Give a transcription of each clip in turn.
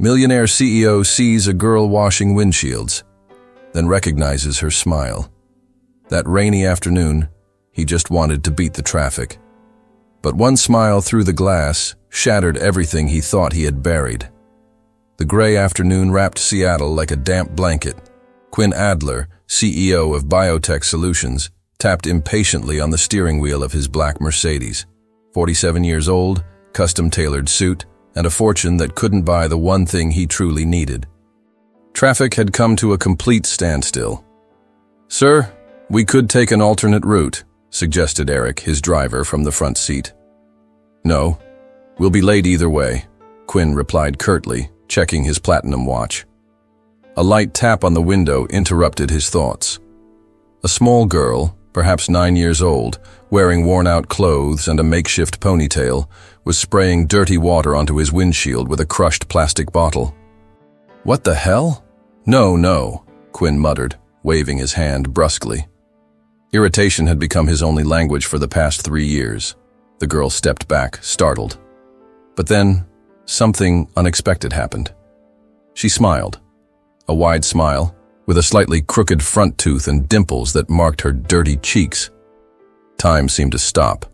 Millionaire CEO sees a girl washing windshields, then recognizes her smile. That rainy afternoon, he just wanted to beat the traffic. But one smile through the glass shattered everything he thought he had buried. The gray afternoon wrapped Seattle like a damp blanket. Quinn Adler, CEO of Biotech Solutions, tapped impatiently on the steering wheel of his black Mercedes. 47 years old, custom-tailored suit, and a fortune that couldn't buy the one thing he truly needed. Traffic had come to a complete standstill. "Sir, we could take an alternate route," suggested Eric, his driver, from the front seat. "No, we'll be late either way," Quinn replied curtly, checking his platinum watch. A light tap on the window interrupted his thoughts. A small girl, perhaps 9 years old, wearing worn-out clothes and a makeshift ponytail, was spraying dirty water onto his windshield with a crushed plastic bottle. "What the hell?" No, Quinn muttered, waving his hand brusquely. Irritation had become his only language for the past 3 years. The girl stepped back, startled. But then, something unexpected happened. She smiled. A wide smile, with a slightly crooked front tooth and dimples that marked her dirty cheeks. Time seemed to stop.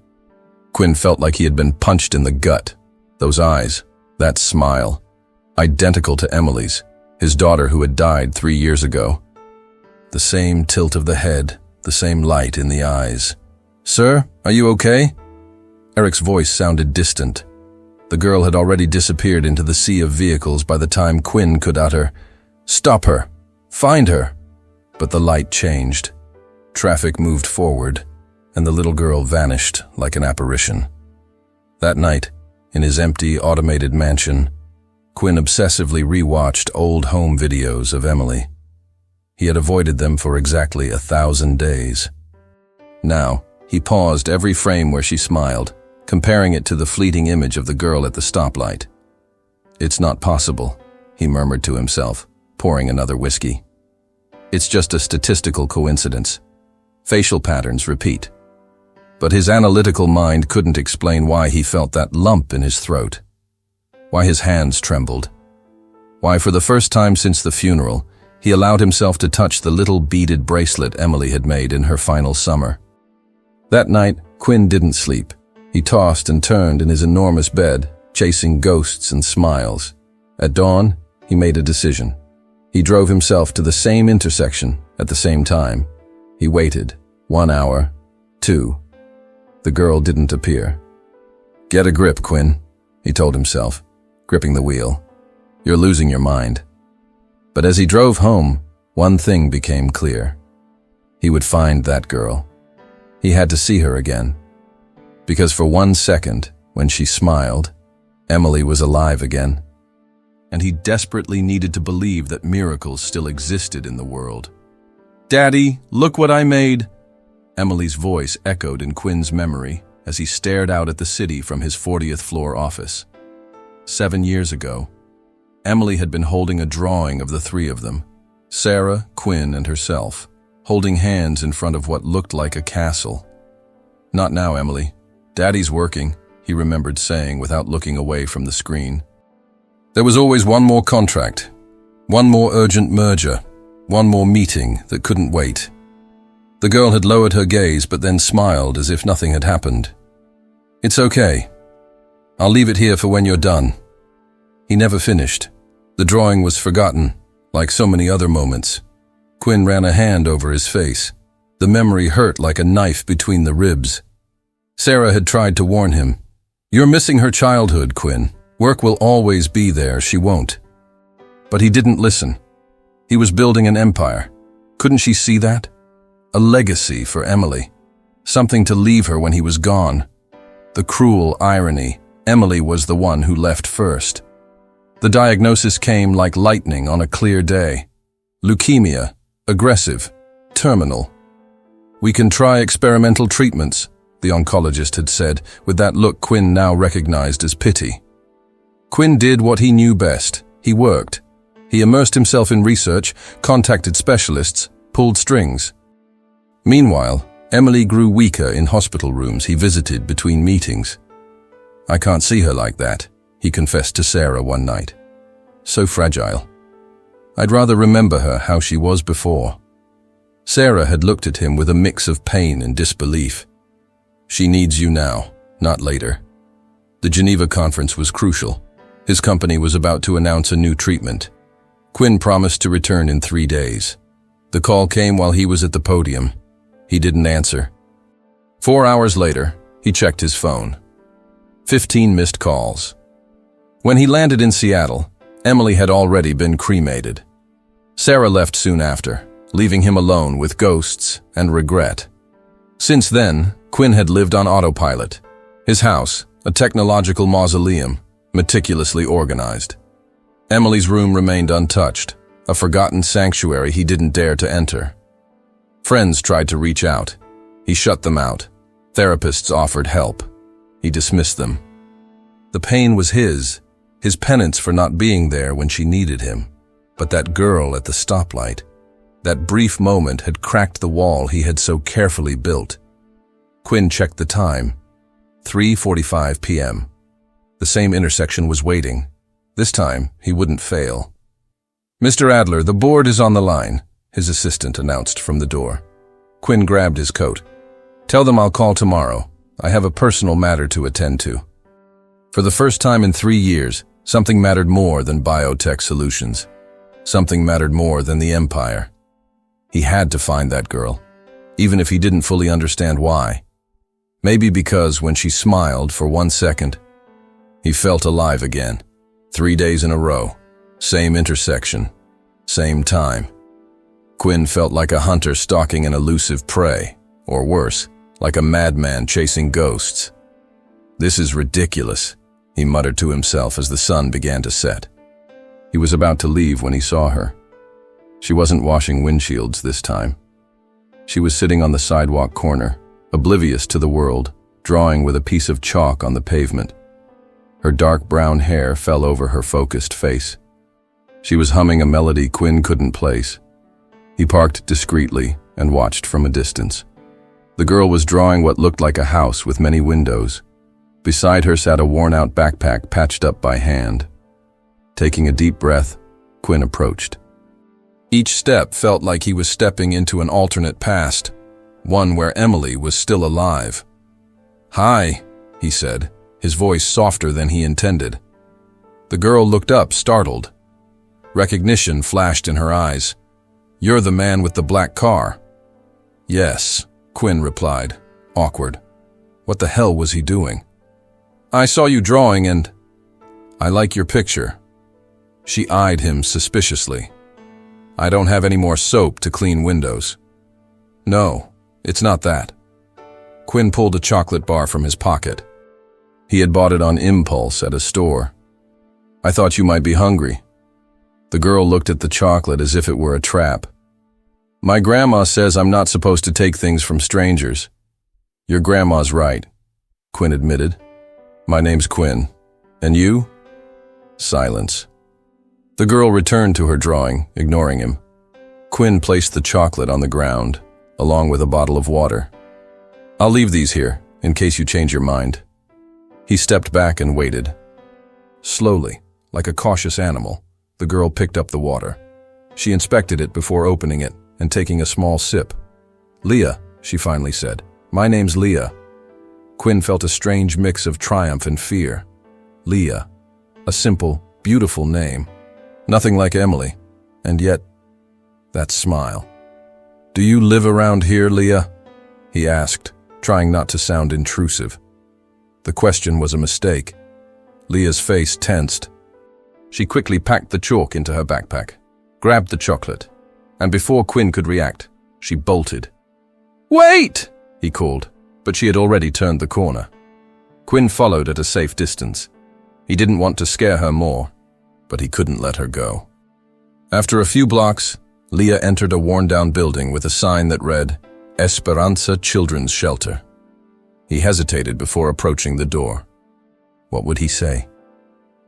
Quinn felt like he had been punched in the gut. Those eyes, that smile, identical to Emily's, his daughter who had died 3 years ago. The same tilt of the head, the same light in the eyes. "Sir, are you okay?" Eric's voice sounded distant. The girl had already disappeared into the sea of vehicles by the time Quinn could utter, "Stop her! Find her!" But the light changed. Traffic moved forward, and the little girl vanished like an apparition. That night, in his empty, automated mansion, Quinn obsessively rewatched old home videos of Emily. He had avoided them for exactly 1,000 days. Now, he paused every frame where she smiled, comparing it to the fleeting image of the girl at the stoplight. "It's not possible," he murmured to himself, pouring another whiskey. "It's just a statistical coincidence. Facial patterns repeat." But his analytical mind couldn't explain why he felt that lump in his throat, why his hands trembled, why for the first time since the funeral, he allowed himself to touch the little beaded bracelet Emily had made in her final summer. That night, Quinn didn't sleep. He tossed and turned in his enormous bed, chasing ghosts and smiles. At dawn, he made a decision. He drove himself to the same intersection at the same time. He waited. 1 hour, 2. The girl didn't appear. "Get a grip, Quinn," he told himself, gripping the wheel. "You're losing your mind." But as he drove home, one thing became clear. He would find that girl. He had to see her again. Because for 1 second, when she smiled, Emily was alive again. And he desperately needed to believe that miracles still existed in the world. "Daddy, look what I made!" Emily's voice echoed in Quinn's memory as he stared out at the city from his 40th floor office. 7 years ago, Emily had been holding a drawing of the three of them, Sarah, Quinn, and herself, holding hands in front of what looked like a castle. "Not now, Emily. Daddy's working," he remembered saying without looking away from the screen. There was always one more contract, one more urgent merger, one more meeting that couldn't wait. The girl had lowered her gaze but then smiled as if nothing had happened. "It's okay. I'll leave it here for when you're done." He never finished. The drawing was forgotten, like so many other moments. Quinn ran a hand over his face. The memory hurt like a knife between the ribs. Sarah had tried to warn him. "You're missing her childhood, Quinn. Work will always be there, she won't." But he didn't listen. He was building an empire. Couldn't she see that? A legacy for Emily. Something to leave her when he was gone. The cruel irony, Emily was the one who left first. The diagnosis came like lightning on a clear day. Leukemia, aggressive, terminal. "We can try experimental treatments," the oncologist had said, with that look Quinn now recognized as pity. Quinn did what he knew best. He worked. He immersed himself in research, contacted specialists, pulled strings. Meanwhile, Emily grew weaker in hospital rooms he visited between meetings. "I can't see her like that," he confessed to Sarah one night. so fragile. I'd rather remember her how she was before. Sarah had looked at him with a mix of pain and disbelief. She needs you now, not later. The Geneva conference was crucial. His company was about to announce a new treatment. Quinn promised to return in 3 days. The call came while he was at the podium. He didn't answer. 4 hours later, he checked his phone. 15 missed calls. When he landed in Seattle, Emily had already been cremated. Sarah left soon after, leaving him alone with ghosts and regret. Since then, Quinn had lived on autopilot. His house, a technological mausoleum, meticulously organized. Emily's room remained untouched, a forgotten sanctuary he didn't dare to enter. Friends tried to reach out. He shut them out. Therapists offered help. He dismissed them. The pain was his penance for not being there when she needed him. But that girl at the stoplight, that brief moment had cracked the wall he had so carefully built. Quinn checked the time. 3:45 p.m. The same intersection was waiting. This time, he wouldn't fail. "Mr. Adler, the board is on the line," his assistant announced from the door. Quinn grabbed his coat. "Tell them I'll call tomorrow. I have a personal matter to attend to." For the first time in 3 years, something mattered more than biotech solutions. Something mattered more than the empire. He had to find that girl, even if he didn't fully understand why. Maybe because when she smiled for 1 second, he felt alive again. 3 days in a row, same intersection, same time. Quinn felt like a hunter stalking an elusive prey, or worse, like a madman chasing ghosts. "This is ridiculous," he muttered to himself as the sun began to set. He was about to leave when he saw her. She wasn't washing windshields this time. She was sitting on the sidewalk corner, oblivious to the world, drawing with a piece of chalk on the pavement. Her dark brown hair fell over her focused face. She was humming a melody Quinn couldn't place. He parked discreetly and watched from a distance. The girl was drawing what looked like a house with many windows. Beside her sat a worn-out backpack patched up by hand. Taking a deep breath, Quinn approached. Each step felt like he was stepping into an alternate past, one where Emily was still alive. "Hi," he said, his voice softer than he intended. The girl looked up, startled. Recognition flashed in her eyes. "You're the man with the black car." "Yes," Quinn replied, awkward. What the hell was he doing? "I saw you drawing and I like your picture." She eyed him suspiciously. "I don't have any more soap to clean windows." "No, it's not that." Quinn pulled a chocolate bar from his pocket. He had bought it on impulse at a store. "I thought you might be hungry." The girl looked at the chocolate as if it were a trap. "My grandma says I'm not supposed to take things from strangers." "Your grandma's right," Quinn admitted. "My name's Quinn. And you?" Silence. The girl returned to her drawing, ignoring him. Quinn placed the chocolate on the ground, along with a bottle of water. "I'll leave these here, in case you change your mind." He stepped back and waited. Slowly, like a cautious animal, the girl picked up the water. She inspected it before opening it and taking a small sip. "Leah," she finally said. "My name's Leah." Quinn felt a strange mix of triumph and fear. Leah. A simple, beautiful name. Nothing like Emily. And yet, that smile. "Do you live around here, Leah?" he asked, trying not to sound intrusive. The question was a mistake. Leah's face tensed. She quickly packed the chalk into her backpack, grabbed the chocolate, and before Quinn could react, she bolted. "Wait!" he called, but she had already turned the corner. Quinn followed at a safe distance. He didn't want to scare her more, but he couldn't let her go. After a few blocks, Leah entered a worn-down building with a sign that read, Esperanza Children's Shelter. He hesitated before approaching the door. What would he say?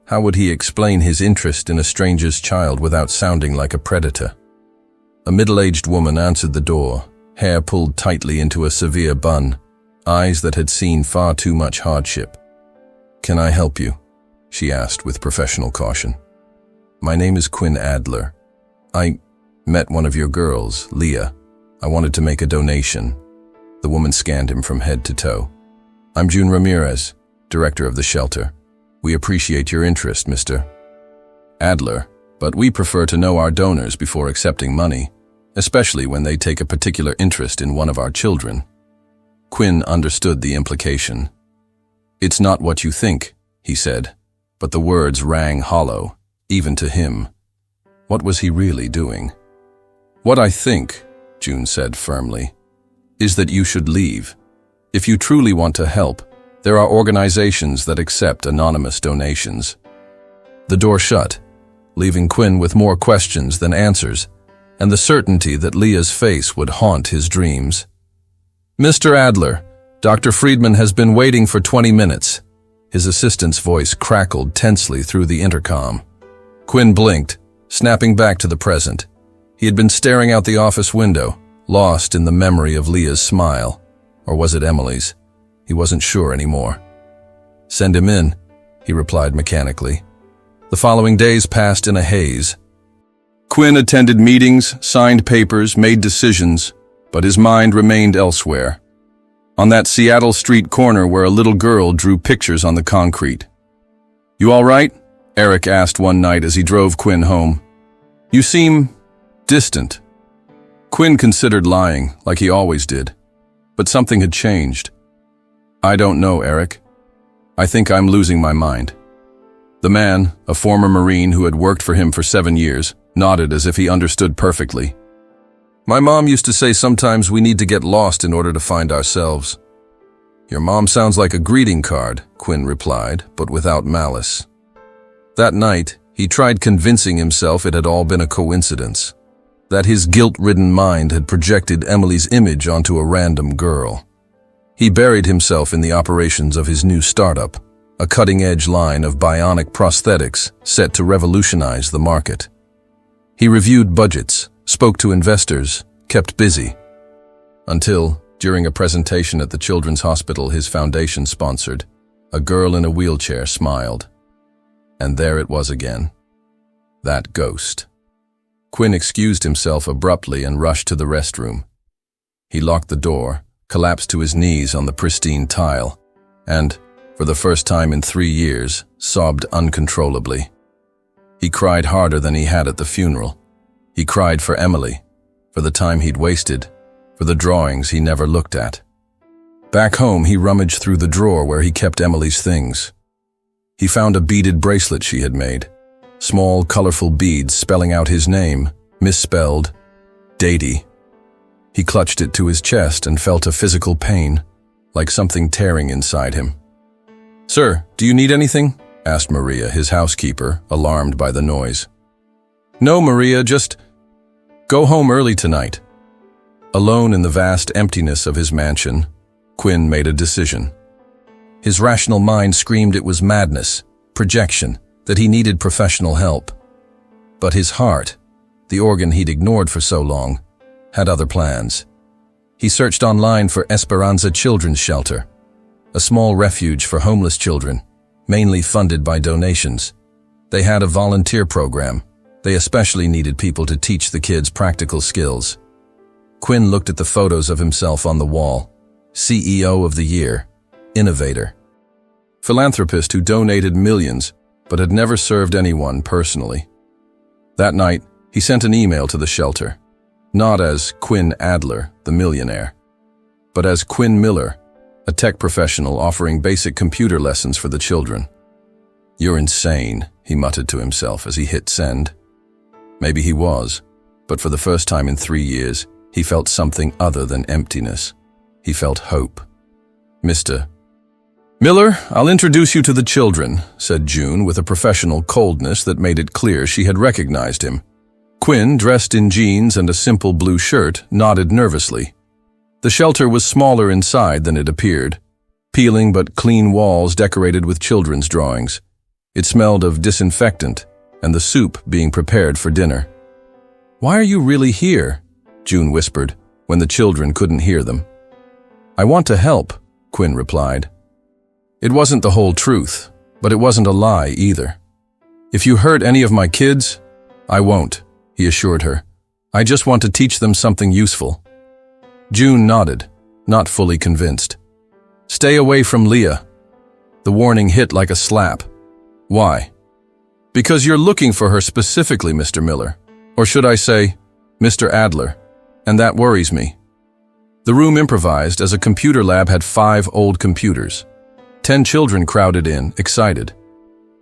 How would he explain his interest in a stranger's child without sounding like a predator? A middle-aged woman answered the door, hair pulled tightly into a severe bun, eyes that had seen far too much hardship. "Can I help you?" she asked with professional caution. My name is Quinn Adler. I met one of your girls, Leah. I wanted to make a donation." The woman scanned him from head to toe. "I'm June Ramirez, director of the shelter. We appreciate your interest, Mr. Adler, but we prefer to know our donors before accepting money, especially when they take a particular interest in one of our children." Quinn understood the implication. "It's not what you think," he said, but the words rang hollow, even to him. What was he really doing? "What I think," June said firmly, "is that you should leave. If you truly want to help, there are organizations that accept anonymous donations." The door shut, leaving Quinn with more questions than answers, and the certainty that Leah's face would haunt his dreams. "Mr. Adler, Dr. Friedman has been waiting for 20 minutes. His assistant's voice crackled tensely through the intercom. Quinn blinked, snapping back to the present. He had been staring out the office window, lost in the memory of Leah's smile. Or was it Emily's? He wasn't sure anymore. "Send him in," he replied mechanically. The following days passed in a haze. Quinn attended meetings, signed papers, made decisions, but his mind remained elsewhere. On that Seattle street corner where a little girl drew pictures on the concrete. "You all right?" Eric asked one night as he drove Quinn home. "You seem distant." Quinn considered lying, like he always did. But something had changed. "I don't know, Eric. I think I'm losing my mind." The man, a former Marine who had worked for him for 7 years, nodded as if he understood perfectly. "My mom used to say sometimes we need to get lost in order to find ourselves." "Your mom sounds like a greeting card," Quinn replied, but without malice. That night, he tried convincing himself it had all been a coincidence, that his guilt-ridden mind had projected Emily's image onto a random girl. He buried himself in the operations of his new startup, a cutting-edge line of bionic prosthetics set to revolutionize the market. He reviewed budgets, spoke to investors, kept busy. Until, during a presentation at the children's hospital his foundation sponsored, a girl in a wheelchair smiled. And there it was again. That ghost. Quinn excused himself abruptly and rushed to the restroom. He locked the door, collapsed to his knees on the pristine tile, and, for the first time in 3 years, sobbed uncontrollably. He cried harder than he had at the funeral. He cried for Emily, for the time he'd wasted, for the drawings he never looked at. Back home, he rummaged through the drawer where he kept Emily's things. He found a beaded bracelet she had made, small, colorful beads spelling out his name, misspelled, Dady. He clutched it to his chest and felt a physical pain, like something tearing inside him. "Sir, do you need anything?" asked Maria, his housekeeper, alarmed by the noise. "No, Maria, just go home early tonight." Alone in the vast emptiness of his mansion, Quinn made a decision. His rational mind screamed it was madness, projection, that he needed professional help. But his heart, the organ he'd ignored for so long, had other plans. He searched online for Esperanza Children's Shelter, a small refuge for homeless children, mainly funded by donations. They had a volunteer program. They especially needed people to teach the kids practical skills. Quinn looked at the photos of himself on the wall. CEO of the year, innovator, philanthropist who donated millions but had never served anyone personally. That night, he sent an email to the shelter, not as Quinn Adler, the millionaire, but as Quinn Miller, a tech professional offering basic computer lessons for the children. "You're insane," he muttered to himself as he hit send. Maybe he was, but for the first time in 3 years, he felt something other than emptiness. He felt hope. "Mr. Miller, I'll introduce you to the children," said June with a professional coldness that made it clear she had recognized him. Quinn, dressed in jeans and a simple blue shirt, nodded nervously. The shelter was smaller inside than it appeared, peeling but clean walls decorated with children's drawings. It smelled of disinfectant and the soup being prepared for dinner. "Why are you really here?" June whispered, when the children couldn't hear them. "I want to help," Quinn replied. It wasn't the whole truth, but it wasn't a lie either. "If you hurt any of my kids, I won't," he assured her. "I just want to teach them something useful." June nodded, not fully convinced. "Stay away from Leah." The warning hit like a slap. "Why?" "Because you're looking for her specifically, Mr. Miller. Or should I say, Mr. Adler. And that worries me." The room improvised as a computer lab had 5 old computers. 10 children crowded in, excited.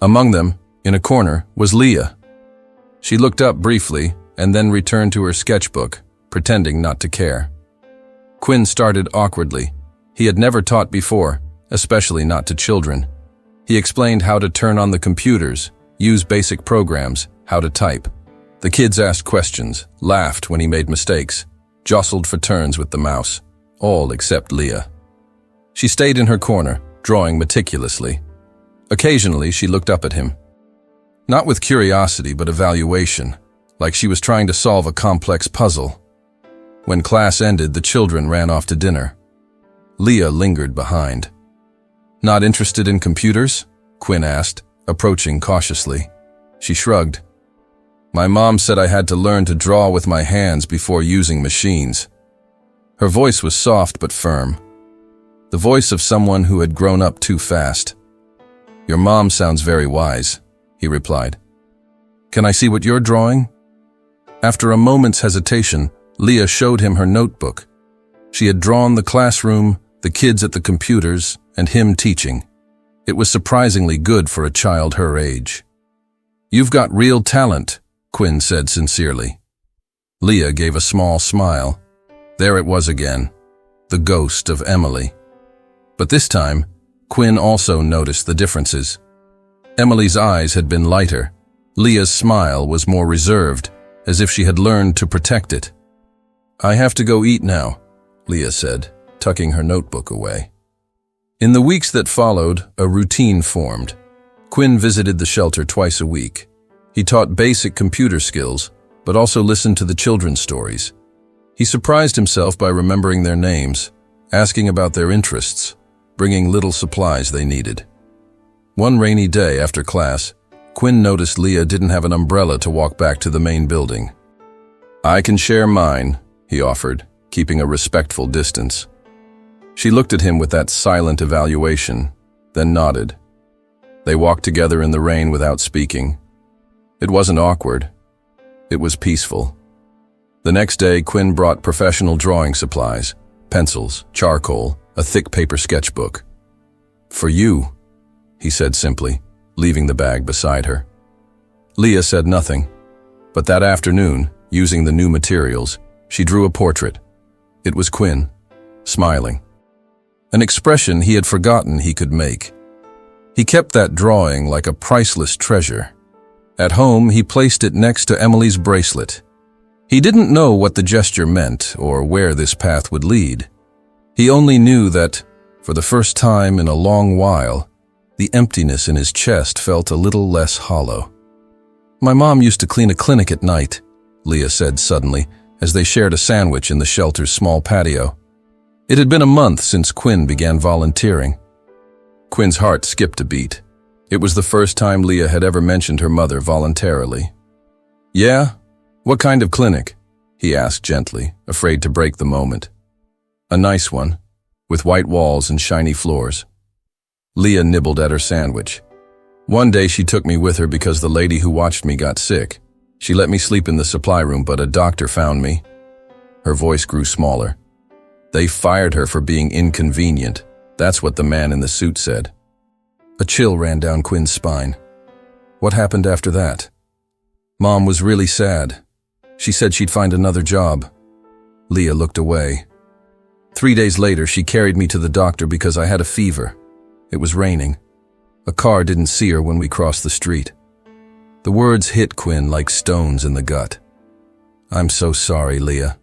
Among them, in a corner, was Leah. She looked up briefly and then returned to her sketchbook, pretending not to care. Quinn started awkwardly. He had never taught before, especially not to children. He explained how to turn on the computers, use basic programs, how to type. The kids asked questions, laughed when he made mistakes, jostled for turns with the mouse, all except Leah. She stayed in her corner, drawing meticulously. Occasionally, she looked up at him. Not with curiosity, but evaluation, like she was trying to solve a complex puzzle. When class ended, the children ran off to dinner. Leah lingered behind. "Not interested in computers?" Quinn asked, approaching cautiously. She shrugged. "My mom said I had to learn to draw with my hands before using machines." Her voice was soft but firm. The voice of someone who had grown up too fast. "Your mom sounds very wise," he replied. "Can I see what you're drawing?" After a moment's hesitation, Leah showed him her notebook. She had drawn the classroom, the kids at the computers, and him teaching. It was surprisingly good for a child her age. "You've got real talent," Quinn said sincerely. Leah gave a small smile. There it was again, the ghost of Emily. But this time, Quinn also noticed the differences. Emily's eyes had been lighter. Leah's smile was more reserved, as if she had learned to protect it. "I have to go eat now," Leah said, tucking her notebook away. In the weeks that followed, a routine formed. Quinn visited the shelter twice a week. He taught basic computer skills, but also listened to the children's stories. He surprised himself by remembering their names, asking about their interests, bringing little supplies they needed. One rainy day after class, Quinn noticed Leah didn't have an umbrella to walk back to the main building. "I can share mine," he offered, keeping a respectful distance. She looked at him with that silent evaluation, then nodded. They walked together in the rain without speaking. It wasn't awkward. It was peaceful. The next day, Quinn brought professional drawing supplies, pencils, charcoal, a thick paper sketchbook. "For you," he said simply, leaving the bag beside her. Leah said nothing, but that afternoon, using the new materials, she drew a portrait. It was Quinn, smiling. An expression he had forgotten he could make. He kept that drawing like a priceless treasure. At home, he placed it next to Emily's bracelet. He didn't know what the gesture meant or where this path would lead. He only knew that, for the first time in a long while, the emptiness in his chest felt a little less hollow. "My mom used to clean a clinic at night," Leah said suddenly, as they shared a sandwich in the shelter's small patio. It had been a month since Quinn began volunteering. Quinn's heart skipped a beat. It was the first time Leah had ever mentioned her mother voluntarily. "Yeah? What kind of clinic?" he asked gently, afraid to break the moment. "A nice one, with white walls and shiny floors." Leah nibbled at her sandwich. "One day she took me with her because the lady who watched me got sick. She let me sleep in the supply room, but a doctor found me." Her voice grew smaller. "They fired her for being inconvenient. That's what the man in the suit said." A chill ran down Quinn's spine. What happened after that? "Mom was really sad. She said she'd find another job." Leah looked away. 3 days later, she carried me to the doctor because I had a fever. It was raining. A car didn't see her when we crossed the street. The words hit Quinn like stones in the gut. "I'm so sorry, Leah."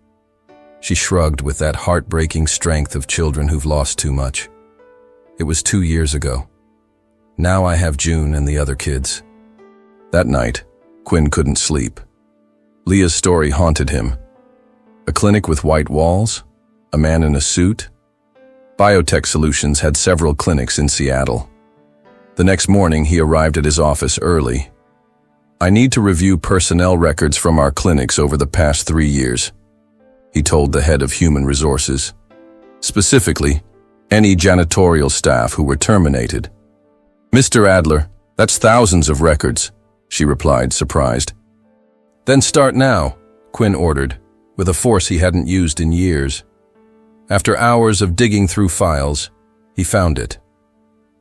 She shrugged with that heartbreaking strength of children who've lost too much. "It was 2 years ago. Now I have June and the other kids." That night, Quinn couldn't sleep. Leah's story haunted him. A clinic with white walls? A man in a suit? Biotech Solutions had several clinics in Seattle. The next morning, he arrived at his office early. I need to review personnel records from our clinics over the past 3 years, he told the head of human resources. Specifically, any janitorial staff who were terminated. Mr. Adler, that's thousands of records, she replied, surprised. Then start now, Quinn ordered, with a force he hadn't used in years. After hours of digging through files, he found it.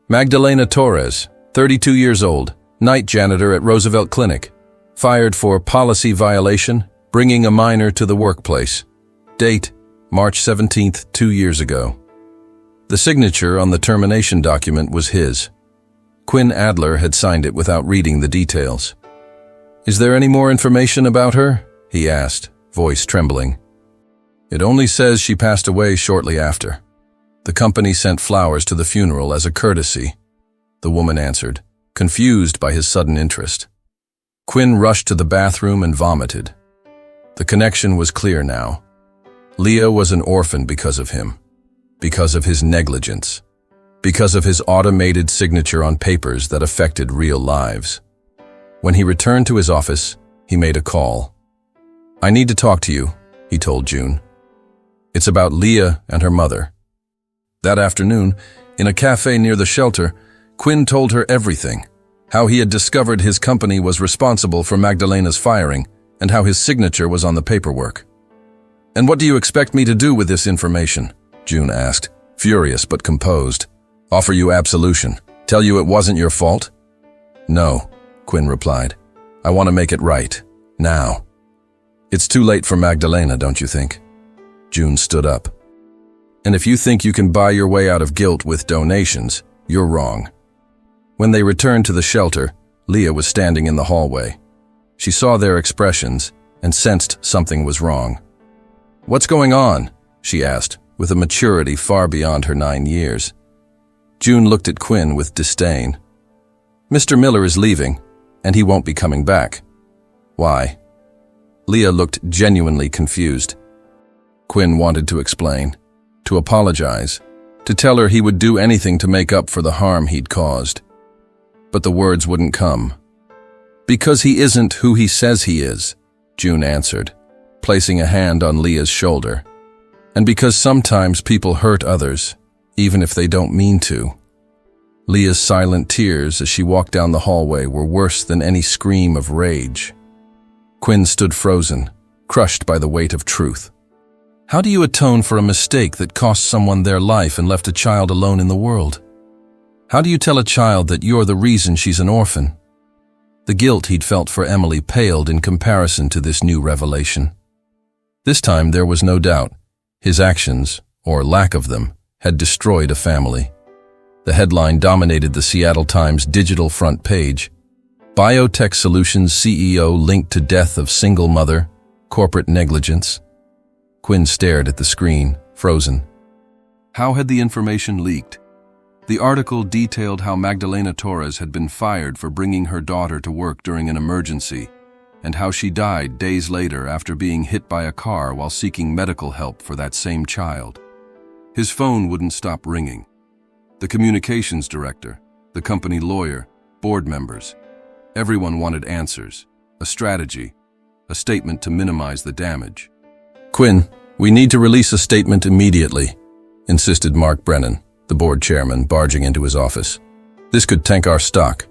Magdalena Torres, 32 years old, night janitor at Roosevelt Clinic, fired for policy violation, bringing a minor to the workplace. Date, March 17th, 2 years ago. The signature on the termination document was his. Quinn Adler had signed it without reading the details. Is there any more information about her? He asked, voice trembling. It only says she passed away shortly after. The company sent flowers to the funeral as a courtesy, the woman answered, confused by his sudden interest. Quinn rushed to the bathroom and vomited. The connection was clear now. Leah was an orphan because of him, because of his negligence, because of his automated signature on papers that affected real lives. When he returned to his office, he made a call. I need to talk to you, he told June. It's about Leah and her mother. That afternoon, in a cafe near the shelter, Quinn told her everything, how he had discovered his company was responsible for Magdalena's firing and how his signature was on the paperwork. And what do you expect me to do with this information? June asked, furious but composed. Offer you absolution? Tell you it wasn't your fault? No, Quinn replied. I want to make it right. Now. It's too late for Magdalena, don't you think? June stood up. And if you think you can buy your way out of guilt with donations, you're wrong. When they returned to the shelter, Leah was standing in the hallway. She saw their expressions and sensed something was wrong. What's going on? She asked, with a maturity far beyond her 9 years. June looked at Quinn with disdain. Mr. Miller is leaving, and he won't be coming back. Why? Leah looked genuinely confused. Quinn wanted to explain, to apologize, to tell her he would do anything to make up for the harm he'd caused. But the words wouldn't come. Because he isn't who he says he is, June answered, placing a hand on Leah's shoulder. And because sometimes people hurt others, even if they don't mean to. Leah's silent tears as she walked down the hallway were worse than any scream of rage. Quinn stood frozen, crushed by the weight of truth. How do you atone for a mistake that cost someone their life and left a child alone in the world? How do you tell a child that you're the reason she's an orphan? The guilt he'd felt for Emily paled in comparison to this new revelation. This time there was no doubt. His actions, or lack of them, had destroyed a family. The headline dominated the Seattle Times digital front page. Biotech Solutions CEO linked to death of single mother, corporate negligence. Quinn stared at the screen, frozen. How had the information leaked? The article detailed how Magdalena Torres had been fired for bringing her daughter to work during an emergency, and how she died days later after being hit by a car while seeking medical help for that same child. His phone wouldn't stop ringing. The communications director, the company lawyer, board members, everyone wanted answers, a strategy, a statement to minimize the damage. Quinn, we need to release a statement immediately, insisted Mark Brennan, the board chairman, barging into his office. This could tank our stock.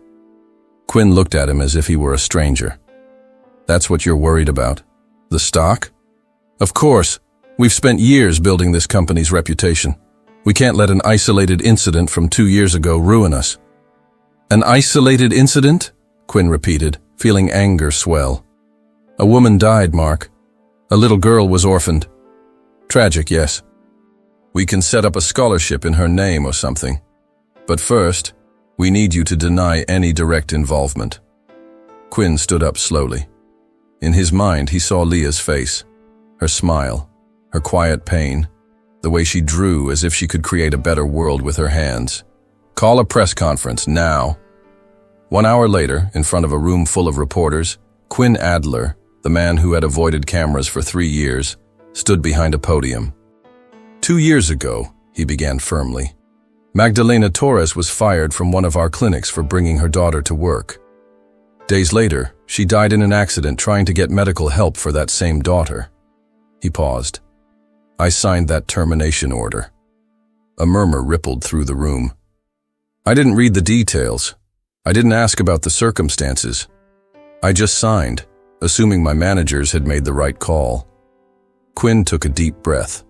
Quinn looked at him as if he were a stranger. That's what you're worried about? The stock? Of course. We've spent years building this company's reputation. We can't let an isolated incident from 2 years ago ruin us. An isolated incident? Quinn repeated, feeling anger swell. A woman died, Mark. A little girl was orphaned. Tragic, yes. We can set up a scholarship in her name or something. But first, we need you to deny any direct involvement. Quinn stood up slowly. In his mind, he saw Leah's face, her smile, her quiet pain, the way she drew as if she could create a better world with her hands. Call a press conference now. 1 hour later, in front of a room full of reporters, Quinn Adler, the man who had avoided cameras for 3 years, stood behind a podium. 2 years ago, he began firmly, Magdalena Torres was fired from one of our clinics for bringing her daughter to work. Days later, she died in an accident trying to get medical help for that same daughter. He paused. I signed that termination order. A murmur rippled through the room. I didn't read the details. I didn't ask about the circumstances. I just signed, assuming my managers had made the right call. Quinn took a deep breath.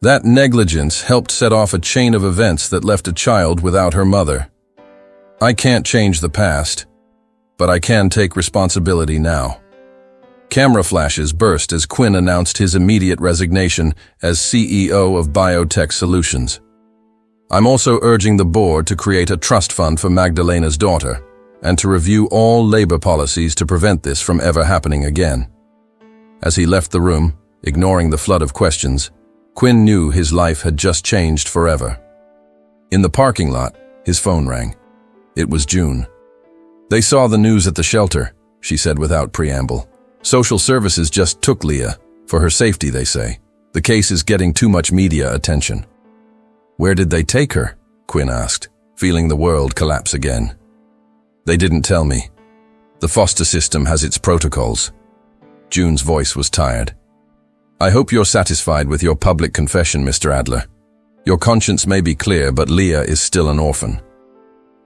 That negligence helped set off a chain of events that left a child without her mother. I can't change the past, but I can take responsibility now. Camera flashes burst as Quinn announced his immediate resignation as CEO of Biotech Solutions. I'm also urging the board to create a trust fund for Magdalena's daughter and to review all labor policies to prevent this from ever happening again. As he left the room, ignoring the flood of questions, Quinn knew his life had just changed forever. In the parking lot, his phone rang. It was June. They saw the news at the shelter, she said without preamble. Social services just took Leah, for her safety, they say. The case is getting too much media attention. Where did they take her? Quinn asked, feeling the world collapse again. They didn't tell me. The foster system has its protocols. June's voice was tired. I hope you're satisfied with your public confession, Mr. Adler. Your conscience may be clear, but Leah is still an orphan.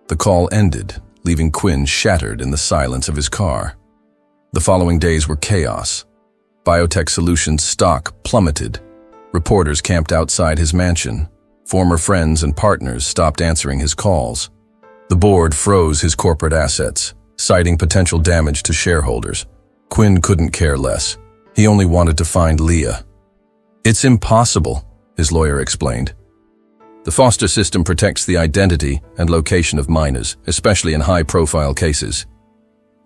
The call ended, leaving Quinn shattered in the silence of his car. The following days were chaos. Biotech Solutions stock plummeted. Reporters camped outside his mansion. Former friends and partners stopped answering his calls. The board froze his corporate assets, citing potential damage to shareholders. Quinn couldn't care less. He only wanted to find Leah. It's impossible, his lawyer explained. The foster system protects the identity and location of minors, especially in high-profile cases.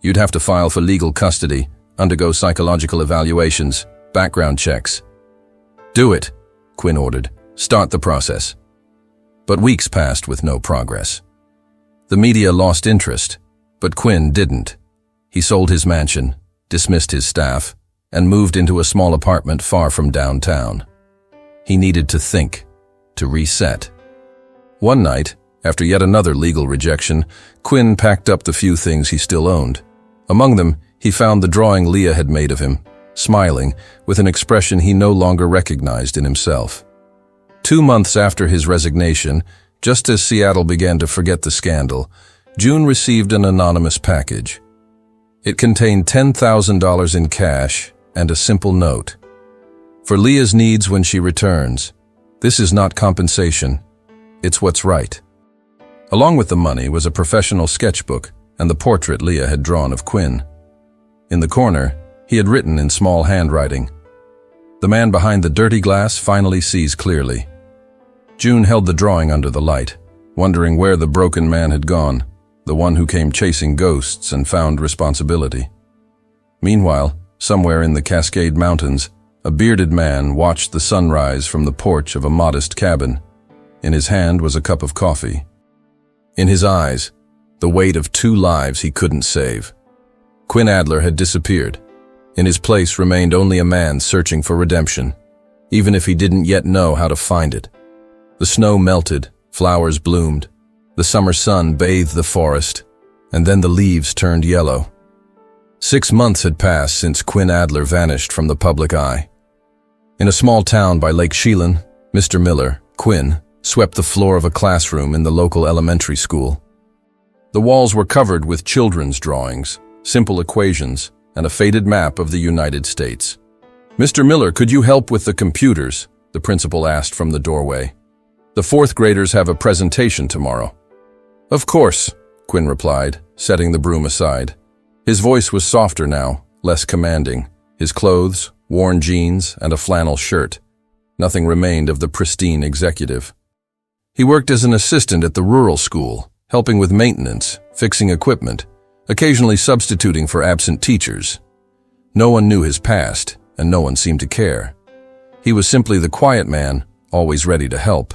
You'd have to file for legal custody, undergo psychological evaluations, background checks. Do it, Quinn ordered. Start the process. But weeks passed with no progress. The media lost interest, but Quinn didn't. He sold his mansion, dismissed his staff, and moved into a small apartment far from downtown. He needed to think, to reset. One night, after yet another legal rejection, Quinn packed up the few things he still owned. Among them, he found the drawing Leah had made of him, smiling, with an expression he no longer recognized in himself. 2 months after his resignation, just as Seattle began to forget the scandal, June received an anonymous package. It contained $10,000 in cash and a simple note. For Leah's needs when she returns. This is not compensation. It's what's right. Along with the money was a professional sketchbook and the portrait Leah had drawn of Quinn. In the corner, he had written in small handwriting, "The man behind the dirty glass finally sees clearly." June held the drawing under the light, wondering where the broken man had gone, the one who came chasing ghosts and found responsibility. Meanwhile, somewhere in the Cascade Mountains, a bearded man watched the sunrise from the porch of a modest cabin. In his hand was a cup of coffee. In his eyes, the weight of 2 lives he couldn't save. Quinn Adler had disappeared. In his place remained only a man searching for redemption, even if he didn't yet know how to find it. The snow melted, flowers bloomed, the summer sun bathed the forest, and then the leaves turned yellow. 6 months had passed since Quinn Adler vanished from the public eye. In a small town by Lake Chelan, Mr. Miller, Quinn, swept the floor of a classroom in the local elementary school. The walls were covered with children's drawings, simple equations, and a faded map of the United States. "Mr. Miller, could you help with the computers?" the principal asked from the doorway. "The 4th graders have a presentation tomorrow." "Of course," Quinn replied, setting the broom aside. His voice was softer now, less commanding. His clothes, worn jeans, and a flannel shirt. Nothing remained of the pristine executive. He worked as an assistant at the rural school, helping with maintenance, fixing equipment, occasionally substituting for absent teachers. No one knew his past, and no one seemed to care. He was simply the quiet man, always ready to help.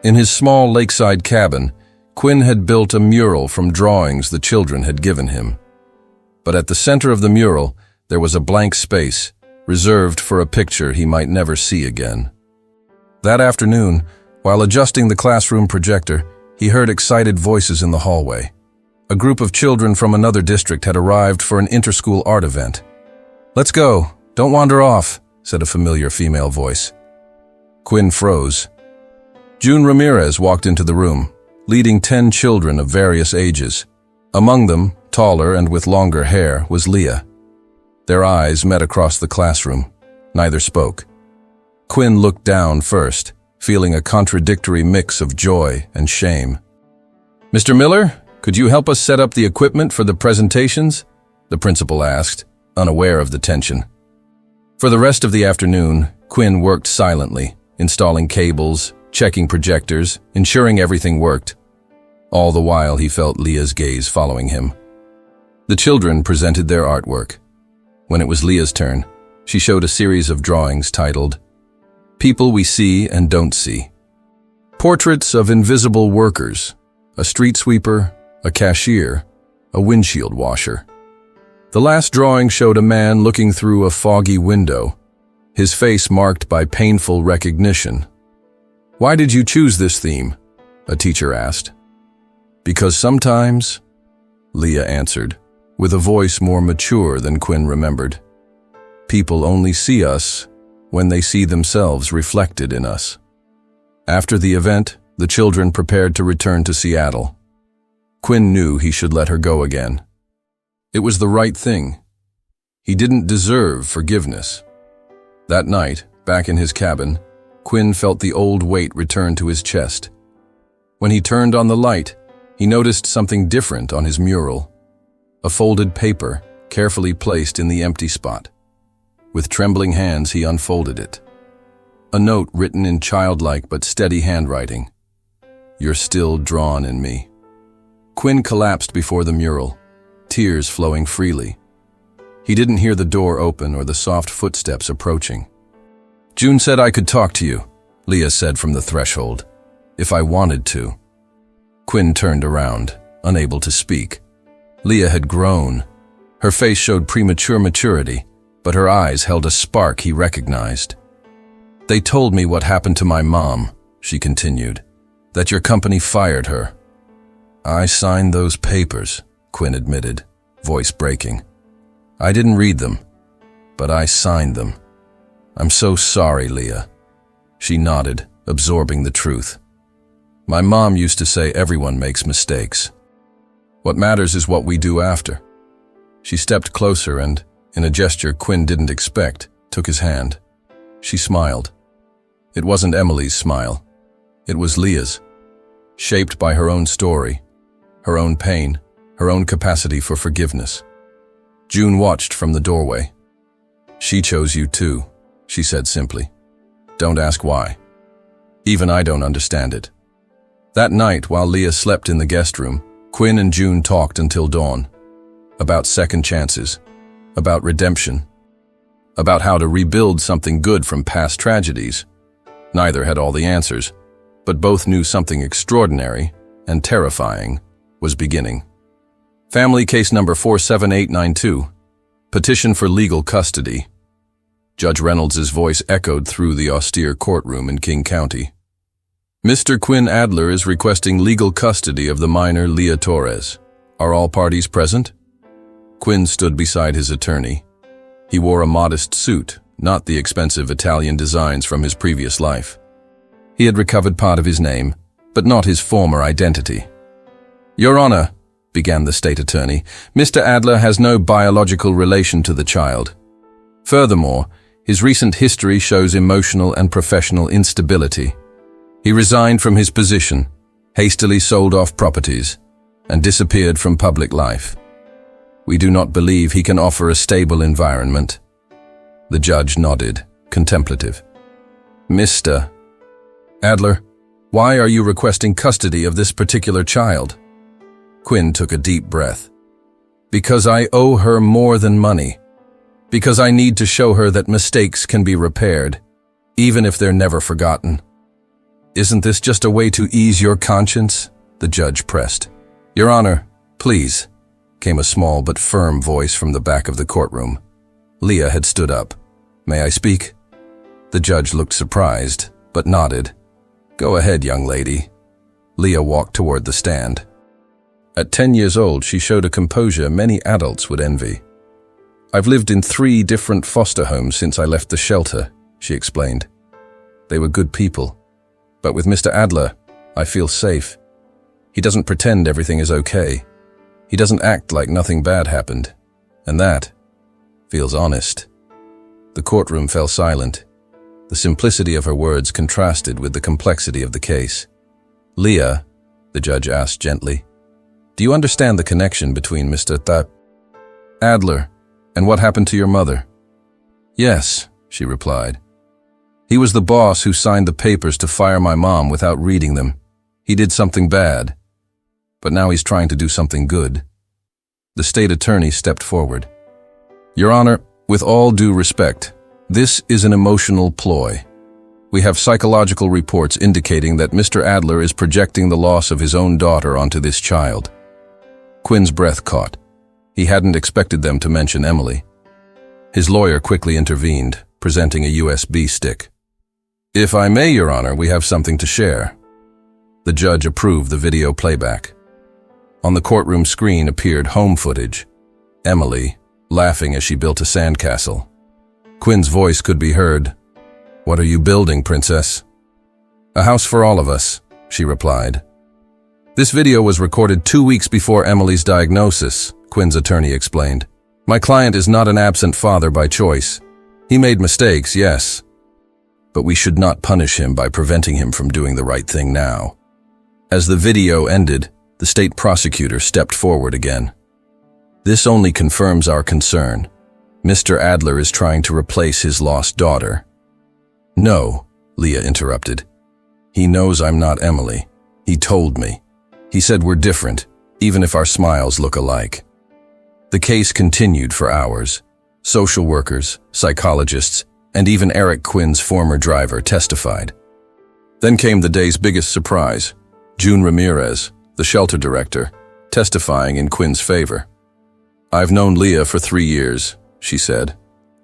In his small lakeside cabin, Quinn had built a mural from drawings the children had given him. But at the center of the mural, there was a blank space, reserved for a picture he might never see again. That afternoon, while adjusting the classroom projector, he heard excited voices in the hallway. A group of children from another district had arrived for an inter-school art event. "Let's go, don't wander off," said a familiar female voice. Quinn froze. June Ramirez walked into the room, leading 10 children of various ages. Among them, taller and with longer hair, was Leah. Their eyes met across the classroom. Neither spoke. Quinn looked down first, feeling a contradictory mix of joy and shame. "Mr. Miller, could you help us set up the equipment for the presentations?" the principal asked, unaware of the tension. For the rest of the afternoon, Quinn worked silently, installing cables, checking projectors, ensuring everything worked. All the while he felt Leah's gaze following him. The children presented their artwork. When it was Leah's turn, she showed a series of drawings titled, "People We See and Don't See." Portraits of invisible workers, a street sweeper, a cashier, a windshield washer. The last drawing showed a man looking through a foggy window, his face marked by painful recognition. "Why did you choose this theme?" a teacher asked. "Because sometimes," Leah answered, with a voice more mature than Quinn remembered, "people only see us when they see themselves reflected in us." After the event, the children prepared to return to Seattle. Quinn knew he should let her go again. It was the right thing. He didn't deserve forgiveness. That night, back in his cabin, Quinn felt the old weight return to his chest. When he turned on the light, he noticed something different on his mural. A folded paper, carefully placed in the empty spot. With trembling hands, he unfolded it. A note written in childlike but steady handwriting. "You're still drawn in me." Quinn collapsed before the mural, tears flowing freely. He didn't hear the door open or the soft footsteps approaching. "June said I could talk to you," Leah said from the threshold. "If I wanted to." Quinn turned around, unable to speak. Leah had grown. Her face showed premature maturity, but her eyes held a spark he recognized. "They told me what happened to my mom," she continued, "that your company fired her." "I signed those papers," Quinn admitted, voice breaking. "I didn't read them, but I signed them. I'm so sorry, Leah." She nodded, absorbing the truth. "My mom used to say everyone makes mistakes. What matters is what we do after." She stepped closer and, in a gesture Quinn didn't expect, took his hand. She smiled. It wasn't Emily's smile. It was Leah's, shaped by her own story, her own pain, her own capacity for forgiveness. June watched from the doorway. "She chose you too," she said simply. "Don't ask why. Even I don't understand it." That night, while Leah slept in the guest room, Quinn and June talked until dawn. About second chances, about redemption, about how to rebuild something good from past tragedies. Neither had all the answers, but both knew something extraordinary and terrifying was beginning. Family case number 47892. Petition for legal custody. Judge Reynolds' voice echoed through the austere courtroom in King County. "Mr. Quinn Adler is requesting legal custody of the minor Leah Torres. Are all parties present?" Quinn stood beside his attorney. He wore a modest suit, not the expensive Italian designs from his previous life. He had recovered part of his name, but not his former identity. "Your Honor," began the state attorney, "Mr. Adler has no biological relation to the child. Furthermore, his recent history shows emotional and professional instability. He resigned from his position, hastily sold off properties, and disappeared from public life. We do not believe he can offer a stable environment." The judge nodded, contemplative. "Mr. Adler, why are you requesting custody of this particular child?" Quinn took a deep breath. "Because I owe her more than money. Because I need to show her that mistakes can be repaired, even if they're never forgotten." "Isn't this just a way to ease your conscience?" the judge pressed. "Your Honor, please," came a small but firm voice from the back of the courtroom. Leah had stood up. "May I speak?" The judge looked surprised, but nodded. "Go ahead, young lady." Leah walked toward the stand. At 10 years old, she showed a composure many adults would envy. "I've lived in 3 different foster homes since I left the shelter," she explained. "They were good people. But with Mr. Adler, I feel safe. He doesn't pretend everything is okay. He doesn't act like nothing bad happened. And that feels honest." The courtroom fell silent. The simplicity of her words contrasted with the complexity of the case. "Leah," the judge asked gently, "do you understand the connection between Mr. Adler and what happened to your mother?" "Yes," she replied. "He was the boss who signed the papers to fire my mom without reading them. He did something bad. But now he's trying to do something good." The state attorney stepped forward. "Your Honor, with all due respect, this is an emotional ploy. We have psychological reports indicating that Mr. Adler is projecting the loss of his own daughter onto this child." Quinn's breath caught. He hadn't expected them to mention Emily. His lawyer quickly intervened, presenting a USB stick. "If I may, Your Honor, we have something to share." The judge approved the video playback. On the courtroom screen appeared home footage. Emily, laughing as she built a sandcastle. Quinn's voice could be heard. "What are you building, Princess?" "A house for all of us," she replied. "This video was recorded 2 weeks before Emily's diagnosis," Quinn's attorney explained. "My client is not an absent father by choice. He made mistakes, yes. But we should not punish him by preventing him from doing the right thing now." As the video ended, the state prosecutor stepped forward again. "This only confirms our concern. Mr. Adler is trying to replace his lost daughter." "No," Leah interrupted. "He knows I'm not Emily. He told me. He said we're different, even if our smiles look alike." The case continued for hours. Social workers, psychologists, and even Eric Quinn's former driver testified. Then came the day's biggest surprise: June Ramirez, the shelter director, testifying in Quinn's favor. "I've known Leah for 3 years," she said.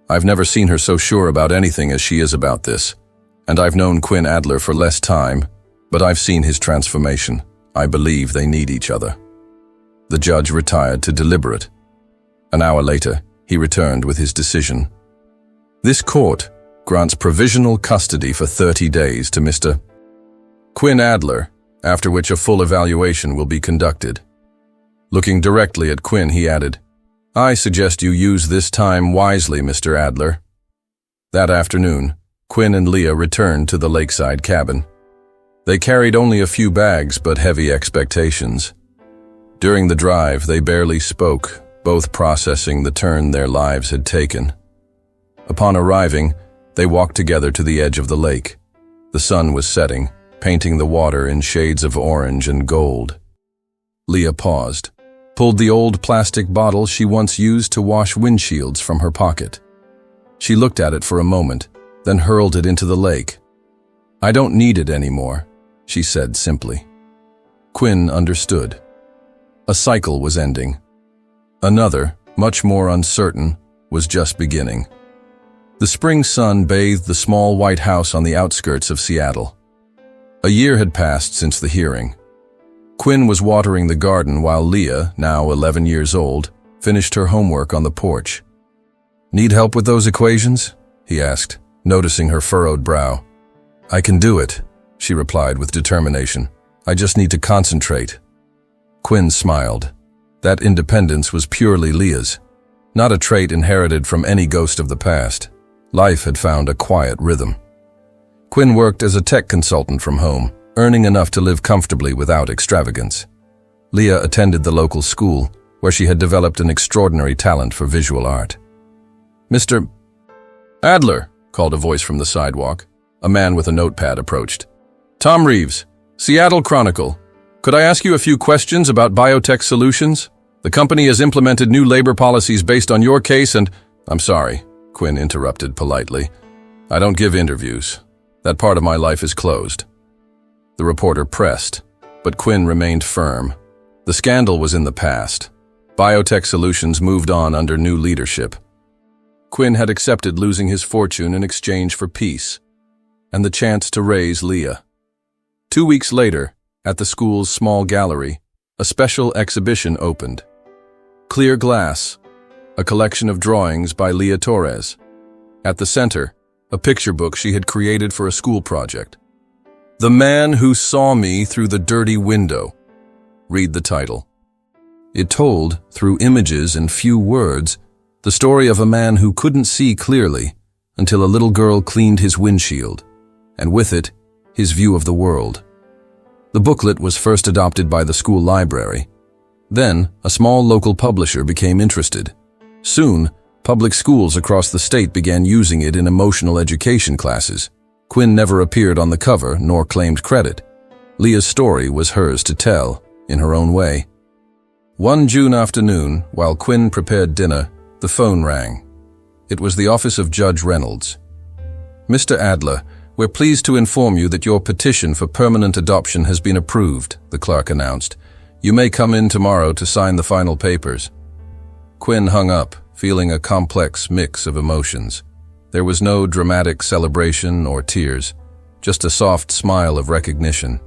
"I've never seen her so sure about anything as she is about this. And I've known Quinn Adler for less time, but I've seen his transformation. I believe they need each other." The judge retired to deliberate. An hour later, he returned with his decision. "This court grants provisional custody for 30 days to Mr. Quinn Adler, after which a full evaluation will be conducted." Looking directly at Quinn, he added, "I suggest you use this time wisely, Mr. Adler." That afternoon, Quinn and Leah returned to the lakeside cabin. They carried only a few bags but heavy expectations. During the drive, they barely spoke, both processing the turn their lives had taken. Upon arriving, they walked together to the edge of the lake. The sun was setting, painting the water in shades of orange and gold. Leah paused, pulled the old plastic bottle she once used to wash windshields from her pocket. She looked at it for a moment, then hurled it into the lake. "I don't need it anymore," she said simply. Quinn understood. A cycle was ending. Another, much more uncertain, was just beginning. The spring sun bathed the small white house on the outskirts of Seattle. A year had passed since the hearing. Quinn was watering the garden while Leah, now 11 years old, finished her homework on the porch. "Need help with those equations?" he asked, noticing her furrowed brow. "I can do it," she replied with determination. "I just need to concentrate." Quinn smiled. That independence was purely Leah's, not a trait inherited from any ghost of the past. Life had found a quiet rhythm. Quinn worked as a tech consultant from home, earning enough to live comfortably without extravagance. Leah attended the local school, where she had developed an extraordinary talent for visual art. "Mr. Adler," called a voice from the sidewalk. A man with a notepad approached. "Tom Reeves, Seattle Chronicle. Could I ask you a few questions about biotech solutions? The company has implemented new labor policies based on your case and—" "I'm sorry," Quinn interrupted politely. "I don't give interviews. That part of my life is closed." The reporter pressed, but Quinn remained firm. The scandal was in the past. Biotech Solutions moved on under new leadership. Quinn had accepted losing his fortune in exchange for peace and the chance to raise Leah. 2 weeks later, at the school's small gallery, a special exhibition opened. Clear Glass, a collection of drawings by Leah Torres. At the center, a picture book she had created for a school project. The Man Who Saw Me Through the Dirty Window. Read the title. It told, through images and few words, the story of a man who couldn't see clearly until a little girl cleaned his windshield, and with it, his view of the world. The booklet was first adopted by the school library. Then, a small local publisher became interested. Soon, public schools across the state began using it in emotional education classes. Quinn never appeared on the cover nor claimed credit. Leah's story was hers to tell, in her own way. One June afternoon, while Quinn prepared dinner, the phone rang. It was the office of Judge Reynolds. "Mr. Adler, we're pleased to inform you that your petition for permanent adoption has been approved," the clerk announced. "You may come in tomorrow to sign the final papers." Quinn hung up, feeling a complex mix of emotions. There was no dramatic celebration or tears, just a soft smile of recognition.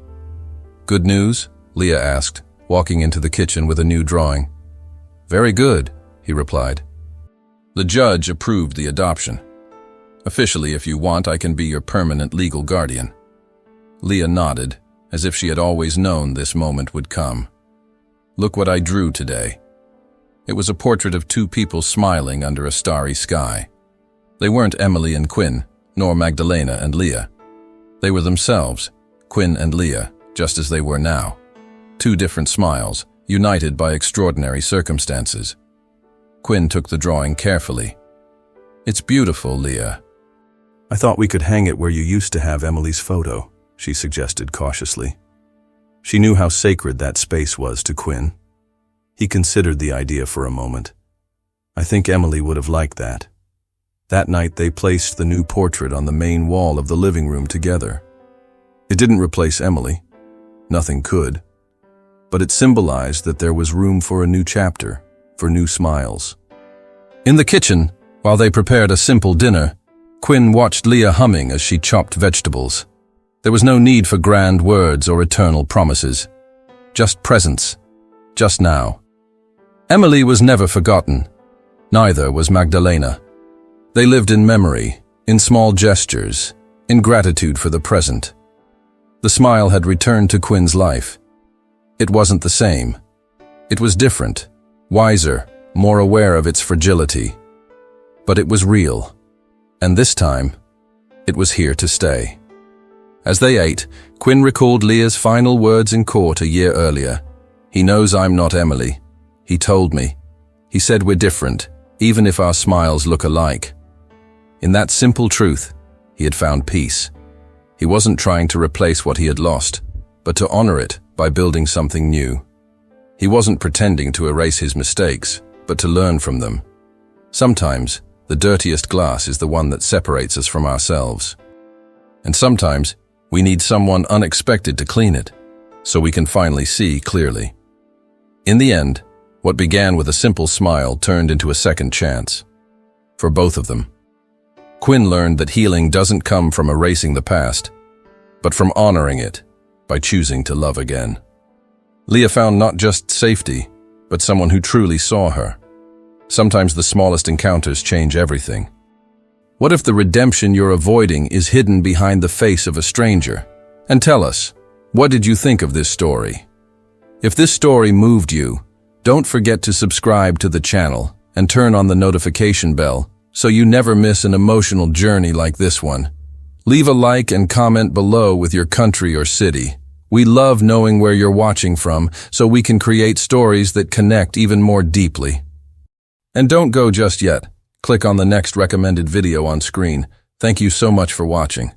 "Good news?" Leah asked, walking into the kitchen with a new drawing. "Very good," he replied. The judge approved the adoption. "Officially, if you want, I can be your permanent legal guardian." Leah nodded, as if she had always known this moment would come. "Look what I drew today." It was a portrait of two people smiling under a starry sky. They weren't Emily and Quinn, nor Magdalena and Leah. They were themselves, Quinn and Leah, just as they were now. Two different smiles, united by extraordinary circumstances. Quinn took the drawing carefully. "It's beautiful, Leah." "I thought we could hang it where you used to have Emily's photo," she suggested cautiously. She knew how sacred that space was to Quinn. He considered the idea for a moment. "I think Emily would have liked that." That night they placed the new portrait on the main wall of the living room together. It didn't replace Emily. Nothing could. But it symbolized that there was room for a new chapter, for new smiles. In the kitchen, while they prepared a simple dinner, Quinn watched Leah humming as she chopped vegetables. There was no need for grand words or eternal promises. Just presence. Just now. Emily was never forgotten. Neither was Magdalena. They lived in memory, in small gestures, in gratitude for the present. The smile had returned to Quinn's life. It wasn't the same. It was different, wiser, more aware of its fragility. But it was real. And this time, it was here to stay. As they ate, Quinn recalled Leah's final words in court a year earlier. "He knows I'm not Emily. He told me. He said we're different, even if our smiles look alike." In that simple truth, he had found peace. He wasn't trying to replace what he had lost, but to honor it by building something new. He wasn't pretending to erase his mistakes, but to learn from them. Sometimes, the dirtiest glass is the one that separates us from ourselves. And sometimes, we need someone unexpected to clean it, so we can finally see clearly. In the end, what began with a simple smile turned into a second chance. For both of them. Quinn learned that healing doesn't come from erasing the past, but from honoring it by choosing to love again. Leah found not just safety, but someone who truly saw her. Sometimes the smallest encounters change everything. What if the redemption you're avoiding is hidden behind the face of a stranger? And tell us, what did you think of this story? If this story moved you, don't forget to subscribe to the channel and turn on the notification bell so you never miss an emotional journey like this one. Leave a like and comment below with your country or city. We love knowing where you're watching from so we can create stories that connect even more deeply. And don't go just yet. Click on the next recommended video on screen. Thank you so much for watching.